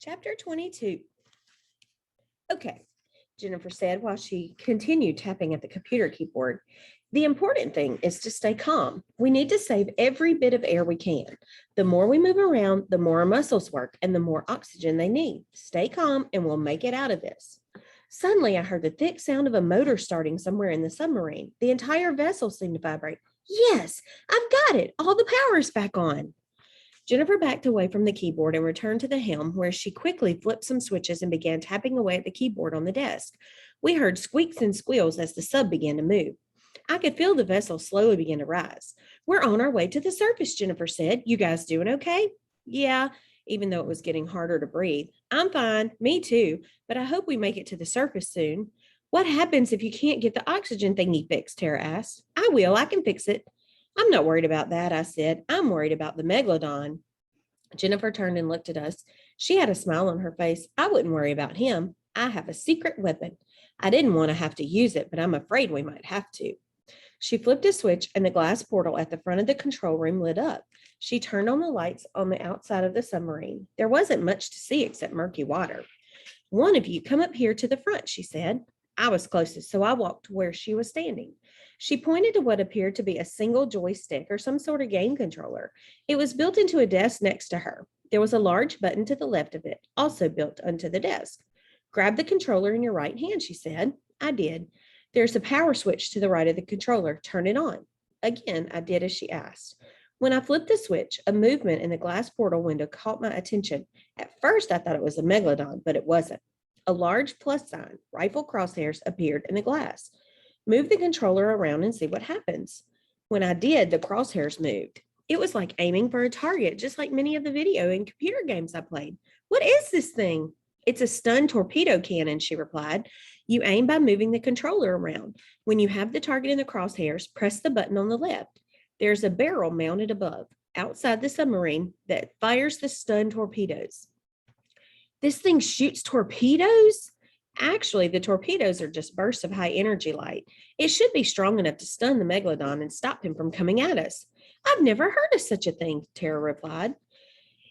Chapter 22. Okay, Jennifer said while she continued tapping at the computer keyboard. The important thing is to stay calm. We need to save every bit of air we can. The more we move around, the more our muscles work and the more oxygen they need. Stay calm and we'll make it out of this. Suddenly, I heard the thick sound of a motor starting somewhere in the submarine. The entire vessel seemed to vibrate. Yes, I've got it. All the power is back on. Jennifer backed away from the keyboard and returned to the helm, where she quickly flipped some switches and began tapping away at the keyboard on the desk. We heard squeaks and squeals as the sub began to move. I could feel the vessel slowly begin to rise. We're on our way to the surface, Jennifer said. You guys doing okay? Yeah, even though it was getting harder to breathe. I'm fine, me too, but I hope we make it to the surface soon. What happens if you can't get the oxygen thingy fixed? Tara asked. I will, I can fix it. I'm not worried about that, I said. I'm worried about the Megalodon. Jennifer turned and looked at us. She had a smile on her face. I wouldn't worry about him. I have a secret weapon. I didn't want to have to use it, but I'm afraid we might have to. She flipped a switch and the glass portal at the front of the control room lit up. She turned on the lights on the outside of the submarine. There wasn't much to see except murky water. One of you come up here to the front, she said. I was closest, so I walked to where she was standing. She pointed to what appeared to be a single joystick or some sort of game controller. It was built into a desk next to her. There was a large button to the left of it, also built onto the desk. Grab the controller in your right hand, she said. I did. There's a power switch to the right of the controller. Turn it on. Again, I did as she asked. When I flipped the switch, a movement in the glass portal window caught my attention. At first, I thought it was a Megalodon, but it wasn't. A large plus sign, rifle crosshairs, appeared in the glass. Move the controller around and see what happens. When I did, the crosshairs moved. It was like aiming for a target, just like many of the video and computer games I played. What is this thing? It's a stun torpedo cannon, she replied. You aim by moving the controller around. When you have the target in the crosshairs, press the button on the left. There's a barrel mounted above, outside the submarine, that fires the stun torpedoes. This thing shoots torpedoes? Actually, the torpedoes are just bursts of high energy light. It should be strong enough to stun the Megalodon and stop him from coming at us. I've never heard of such a thing, Tara replied.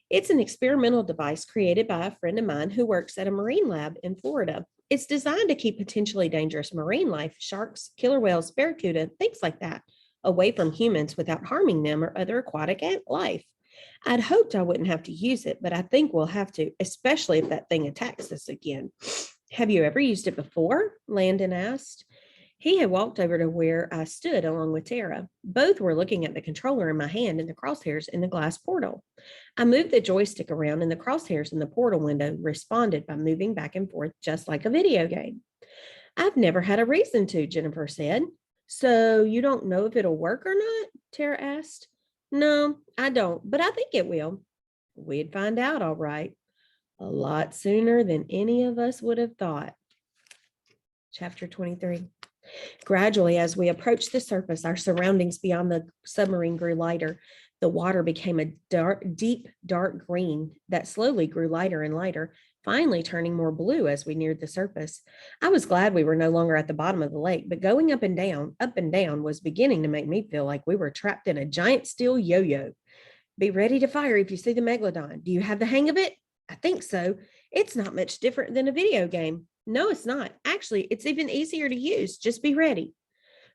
It's an experimental device created by a friend of mine who works at a marine lab in Florida. It's designed to keep potentially dangerous marine life, sharks, killer whales, barracuda, things like that, away from humans without harming them or other aquatic life. I'd hoped I wouldn't have to use it, but I think we'll have to, especially if that thing attacks us again. Have you ever used it before? Landon asked. He had walked over to where I stood along with Tara. Both were looking at the controller in my hand and the crosshairs in the glass portal. I moved the joystick around and the crosshairs in the portal window responded by moving back and forth just like a video game. I've never had a reason to, Jennifer said. So you don't know if it'll work or not? Tara asked. No, I don't, but I think it will. We'd find out, all right. A lot sooner than any of us would have thought. Chapter 23. Gradually, as we approached the surface, our surroundings beyond the submarine grew lighter. The water became a deep, dark green that slowly grew lighter and lighter, finally turning more blue as we neared the surface. I was glad we were no longer at the bottom of the lake, but going up and down was beginning to make me feel like we were trapped in a giant steel yo-yo. Be ready to fire if you see the Megalodon. Do you have the hang of it? I think so. It's not much different than a video game. No, it's not. Actually, it's even easier to use. Just be ready.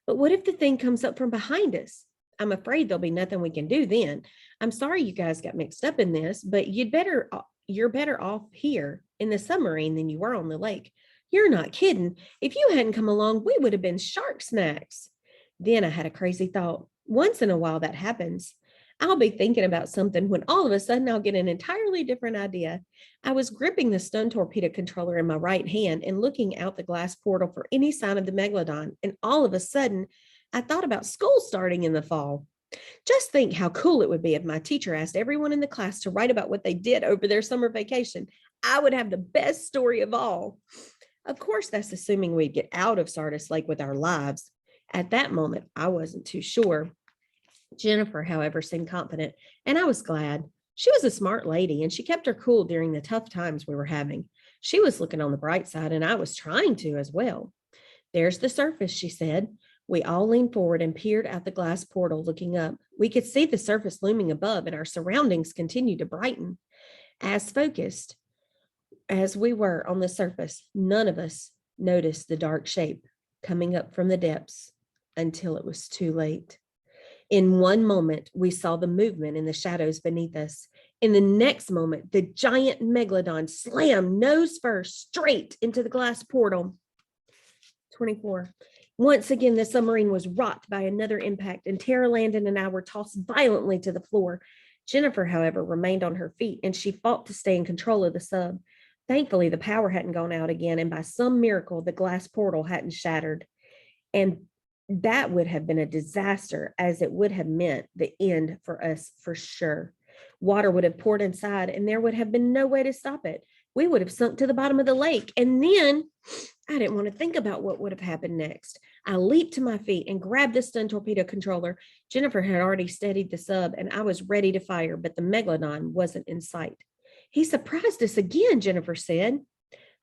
But what if the thing comes up from behind us? I'm afraid there'll be nothing we can do then. I'm sorry you guys got mixed up in this, but you're better off here in the submarine than you were on the lake. You're not kidding. If you hadn't come along, we would have been shark snacks. Then I had a crazy thought. Once in a while that happens. I'll be thinking about something when all of a sudden I'll get an entirely different idea. I was gripping the stun torpedo controller in my right hand and looking out the glass portal for any sign of the Megalodon. And all of a sudden, I thought about school starting in the fall. Just think how cool it would be if my teacher asked everyone in the class to write about what they did over their summer vacation. I would have the best story of all. Of course, that's assuming we'd get out of Sardis Lake with our lives. At that moment, I wasn't too sure. Jennifer, however, seemed confident, and I was glad. She was a smart lady, and she kept her cool during the tough times we were having. She was looking on the bright side, and I was trying to as well. There's the surface, she said. We all leaned forward and peered out the glass portal, looking up. We could see the surface looming above, and our surroundings continued to brighten. As focused, As we were on the surface, none of us noticed the dark shape coming up from the depths until it was too late. In one moment, we saw the movement in the shadows beneath us. In the next moment, the giant megalodon slammed nose first straight into the glass portal. 24. Once again, the submarine was rocked by another impact, and Tara Landon and I were tossed violently to the floor. Jennifer, however, remained on her feet, and she fought to stay in control of the sub. Thankfully, the power hadn't gone out again, and by some miracle, the glass portal hadn't shattered. And that would have been a disaster, as it would have meant the end for us for sure. Water would have poured inside, and there would have been no way to stop it. We would have sunk to the bottom of the lake. And then I didn't want to think about what would have happened next. I leaped to my feet and grabbed the stun torpedo controller. Jennifer had already steadied the sub, and I was ready to fire, but the megalodon wasn't in sight. He surprised us again, Jennifer said.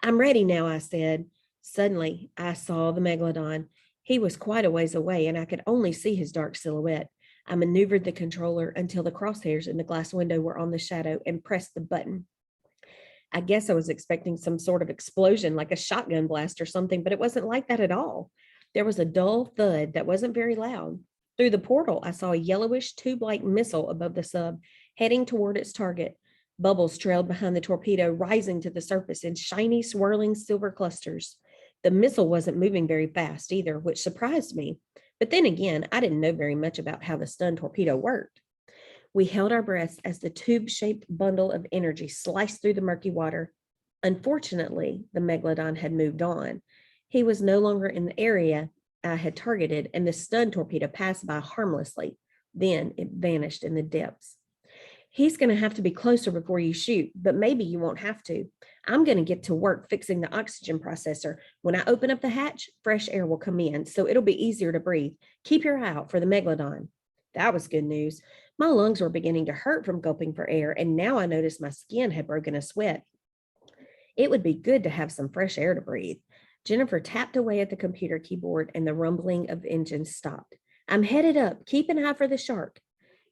I'm ready now, I said. Suddenly, I saw the megalodon. He was quite a ways away, and I could only see his dark silhouette. I maneuvered the controller until the crosshairs in the glass window were on the shadow and pressed the button. I guess I was expecting some sort of explosion, like a shotgun blast or something, but it wasn't like that at all. There was a dull thud that wasn't very loud. Through the portal, I saw a yellowish tube-like missile above the sub, heading toward its target. Bubbles trailed behind the torpedo, rising to the surface in shiny, swirling silver clusters. The missile wasn't moving very fast either, which surprised me. But then again, I didn't know very much about how the stun torpedo worked. We held our breaths as the tube-shaped bundle of energy sliced through the murky water. Unfortunately, the megalodon had moved on. He was no longer in the area I had targeted, and the stun torpedo passed by harmlessly. Then it vanished in the depths. He's going to have to be closer before you shoot, but maybe you won't have to. I'm going to get to work fixing the oxygen processor. When I open up the hatch, fresh air will come in, so it'll be easier to breathe. Keep your eye out for the megalodon. That was good news. My lungs were beginning to hurt from gulping for air, and now I noticed my skin had broken a sweat. It would be good to have some fresh air to breathe. Jennifer tapped away at the computer keyboard, and the rumbling of engines stopped. I'm headed up. Keep an eye for the shark.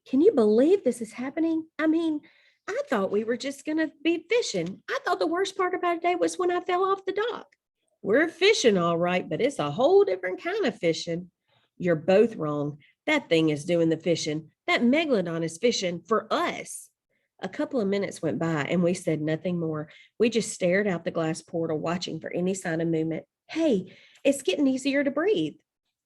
Can you believe this is happening? I mean, I thought we were just going to be fishing. I thought the worst part about today was when I fell off the dock. We're fishing, all right, but it's a whole different kind of fishing. You're both wrong. That thing is doing the fishing. That megalodon is fishing for us. A couple of minutes went by and we said nothing more. We just stared out the glass portal, watching for any sign of movement. Hey, it's getting easier to breathe.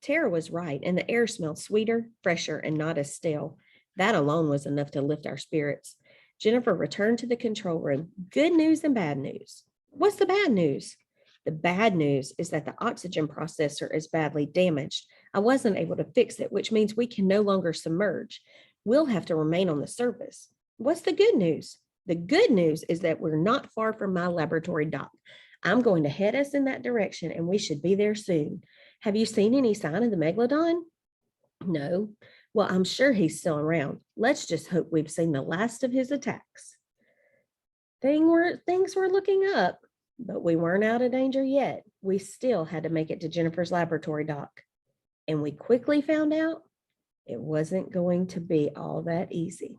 Tara was right, and the air smelled sweeter, fresher, and not as stale. That alone was enough to lift our spirits. Jennifer returned to the control room. Good news and bad news. What's the bad news? The bad news is that the oxygen processor is badly damaged. I wasn't able to fix it, which means we can no longer submerge. We'll have to remain on the surface. What's the good news? The good news is that we're not far from my laboratory dock. I'm going to head us in that direction, and we should be there soon. Have you seen any sign of the megalodon? No. Well, I'm sure he's still around. Let's just hope we've seen the last of his attacks. Things were looking up, but we weren't out of danger yet. We still had to make it to Jennifer's laboratory dock. And we quickly found out it wasn't going to be all that easy.